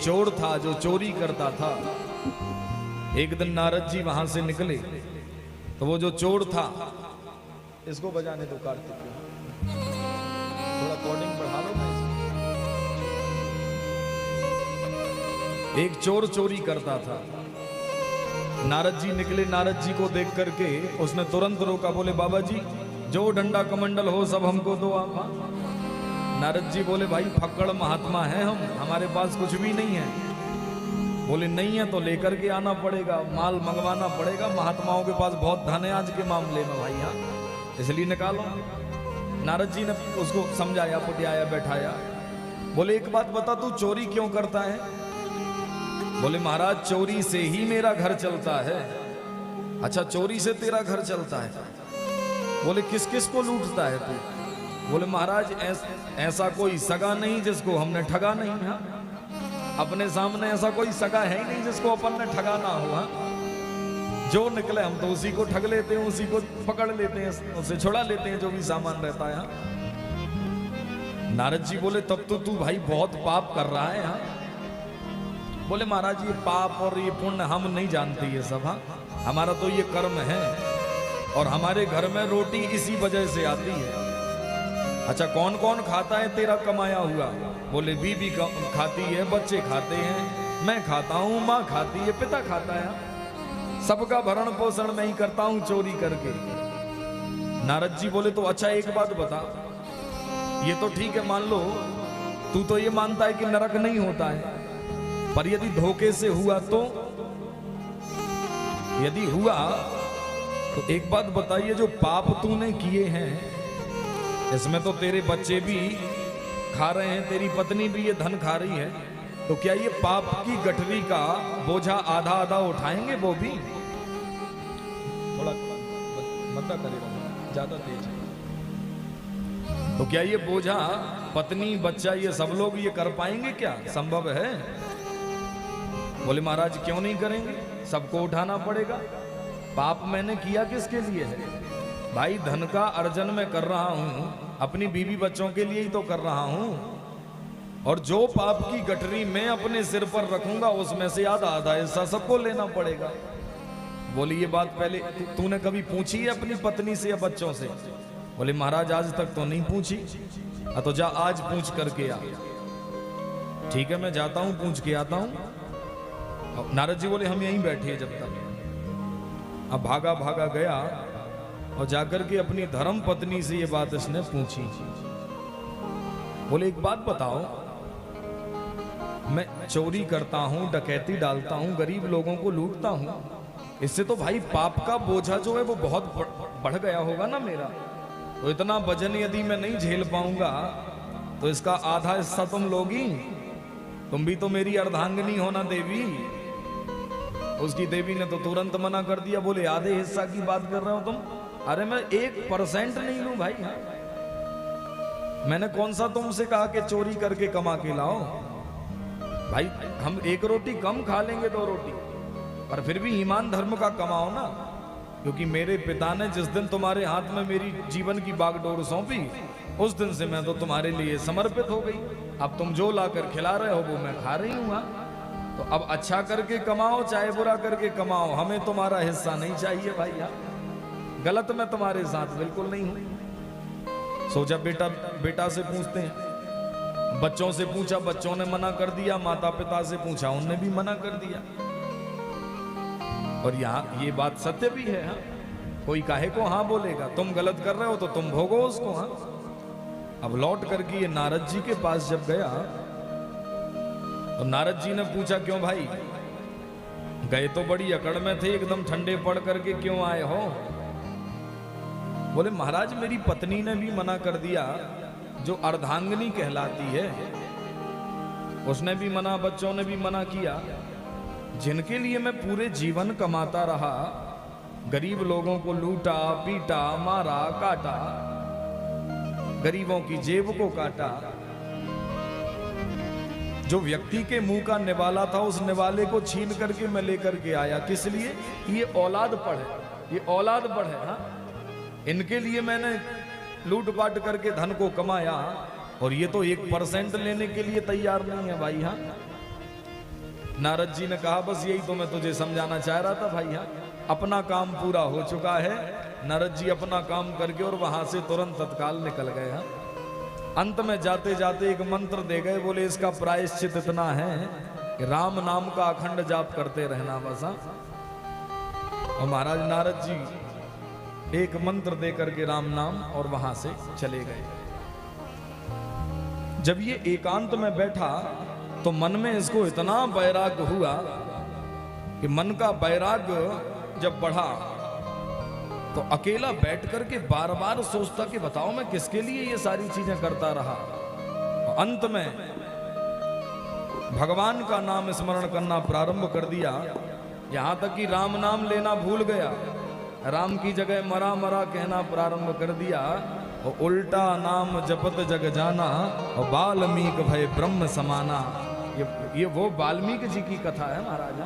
चोर था जो चोरी करता था। एक दिन नारद जी वहां से निकले तो वो जो चोर था, इसको बजाने दो कार्तिक, थोड़ा कोडिंग बढ़ा लो ना। एक चोर चोरी करता था। नारद जी निकले, नारद जी को देख करके उसने तुरंत रोका, बोले बाबा जी जो डंडा कमंडल हो सब हमको दो आप। नारद जी बोले भाई फक्कड़ महात्मा है हम, हमारे पास कुछ भी नहीं है। बोले नहीं है तो लेकर के आना पड़ेगा, माल मंगवाना पड़ेगा, महात्माओं के पास बहुत धन है आज के मामले में भाई, यहाँ इसलिए निकालो। नारद जी ने उसको समझाया, पुटियाया, बैठाया। बोले एक बात बता, तू चोरी क्यों करता है? बोले महाराज चोरी से ही मेरा घर चलता है। अच्छा चोरी से तेरा घर चलता है? बोले किस किस को लूटता है तू? बोले महाराज ऐसा कोई सगा नहीं जिसको हमने ठगा नहीं है। अपने सामने ऐसा कोई सगा है ही नहीं जिसको अपन ने ठगा ना हुआ। जो निकले हम तो उसी को ठग लेते हैं, उसी को पकड़ लेते हैं, उसे छुड़ा लेते हैं जो भी सामान रहता है। नारद जी बोले तब तो तू भाई बहुत पाप कर रहा है। बोले महाराज ये पाप और ये पुण्य हम नहीं जानते ये सब, हमारा तो ये कर्म है और हमारे घर में रोटी इसी वजह से आती है। अच्छा कौन कौन खाता है तेरा कमाया हुआ? बोले बीबी खाती है, बच्चे खाते हैं, मैं खाता हूँ, माँ खाती है, पिता खाता है, सबका भरण पोषण मैं ही करता हूँ चोरी करके। नारद जी बोले तो अच्छा एक बात बता, ये तो ठीक है मान लो तू तो ये मानता है कि नरक नहीं होता है, पर यदि धोखे से हुआ तो? यदि हुआ तो एक बात बताइए, जो पाप तूने किए हैं इसमें तो तेरे बच्चे भी खा रहे हैं, तेरी पत्नी भी ये धन खा रही है, तो क्या ये पाप की गठरी का बोझा आधा आधा उठाएंगे वो भी? थोड़ा मंदा करेगा, ज्यादा तेज है। तो क्या ये बोझा पत्नी बच्चा ये सब लोग ये कर पाएंगे? क्या संभव है? बोले महाराज क्यों नहीं करेंगे, सबको उठाना पड़ेगा। पाप मैंने किया किसके लिए है भाई? धन का अर्जन मैं कर रहा हूं, अपनी बीवी बच्चों के लिए ही तो कर रहा हूं, और जो पाप की गठरी मैं अपने सिर पर रखूंगा उसमें से आधा आधा हिस्सा सबको लेना पड़ेगा। बोली ये बात पहले तूने कभी पूछी है अपनी पत्नी से या बच्चों से? बोले महाराज आज तक तो नहीं पूछी। तो जा आज पूछ करके आ। ठीक है मैं जाता हूं, पूछ के आता हूं। नारद जी बोले हम यहीं बैठे जब तक। अब भागा भागा गया और जाकर के अपनी धर्म पत्नी से ये बात इसने पूछी। बोले एक बात बताओ, मैं चोरी करता हूं, डकैती डालता हूं, गरीब लोगों को लूटता हूं, इससे तो भाई पाप का बोझा जो है वो बहुत बढ़ गया होगा ना मेरा। तो इतना वजन यदि मैं नहीं झेल पाऊंगा तो इसका आधा हिस्सा तुम लोगी। तुम भी तो मेरी अर्धांगिनी हो ना देवी। उसकी देवी ने तो तुरंत मना कर दिया। बोले आधे हिस्सा की बात कर रहे हो तुम? अरे मैं 1% नहीं लूं भाई। मैंने कौन सा तुमसे कहा कि चोरी करके कमा के लाओ? भाई हम एक रोटी कम खा लेंगे, 2 रोटी, पर फिर भी ईमान धर्म का कमाओ ना। क्योंकि मेरे पिता ने जिस दिन तुम्हारे हाथ में मेरी जीवन की बागडोर सौंपी उस दिन से मैं तो तुम्हारे लिए समर्पित हो गई। अब तुम जो लाकर खिला रहे हो वो मैं खा रही हूं। तो अब अच्छा करके कमाओ चाहे बुरा करके कमाओ, हमें तुम्हारा हिस्सा नहीं चाहिए भाई। गलत मैं तुम्हारे साथ बिल्कुल नहीं हूं। सोचा बेटा से पूछते हैं, बच्चों से पूछा, बच्चों ने मना कर दिया, माता पिता से पूछा, उनने भी मना कर दिया। और यहाँ ये बात सत्य भी है। कोई काहे को हाँ बोलेगा? तुम गलत कर रहे हो तो तुम भोगो उसको। अब लौट करके ये नारद जी के पास जब गया तो नारद जी ने पूछा क्यों भाई, गए तो बड़ी अकड़ में थे, एकदम ठंडे पड़ करके क्यों आए हो? बोले महाराज मेरी पत्नी ने भी मना कर दिया, जो अर्धांगिनी कहलाती है उसने भी मना, बच्चों ने भी मना किया। जिनके लिए मैं पूरे जीवन कमाता रहा, गरीब लोगों को लूटा, पीटा, मारा, काटा, गरीबों की जेब को काटा। जो व्यक्ति के मुंह का निवाला था उस निवाले को छीन करके मैं लेकर के आया। किस लिए? ये औलाद पढ़े, ये औलाद बढ़े। इनके लिए मैंने लूटपाट करके धन को कमाया और ये तो 1% लेने के लिए तैयार नहीं है भाई। नारद जी ने कहा बस यही तो मैं तुझे समझाना चाह रहा था भाई। हाँ, अपना काम पूरा हो चुका है। नारद जी अपना काम करके और वहां से तुरंत तत्काल निकल गए। हाँ, अंत में जाते जाते एक मंत्र दे गए, बोले इसका प्रायश्चित इतना है कि राम नाम का अखंड जाप करते रहना बस। और महाराज नारद जी एक मंत्र दे करके राम नाम और वहां से चले गए। जब ये एकांत में बैठा तो मन में इसको इतना वैराग्य हुआ कि मन का वैराग्य जब बढ़ा तो अकेला बैठ करके बार बार सोचता कि बताओ मैं किसके लिए ये सारी चीजें करता रहा। तो अंत में भगवान का नाम स्मरण करना प्रारंभ कर दिया, यहां तक कि राम नाम लेना भूल गया। राम की जगह मरा मरा कहना प्रारंभ कर दिया। और उल्टा नाम जपत जग जाना और वाल्मीकि भय ब्रह्म समाना। ये वो वाल्मीकि जी की कथा है महाराजा।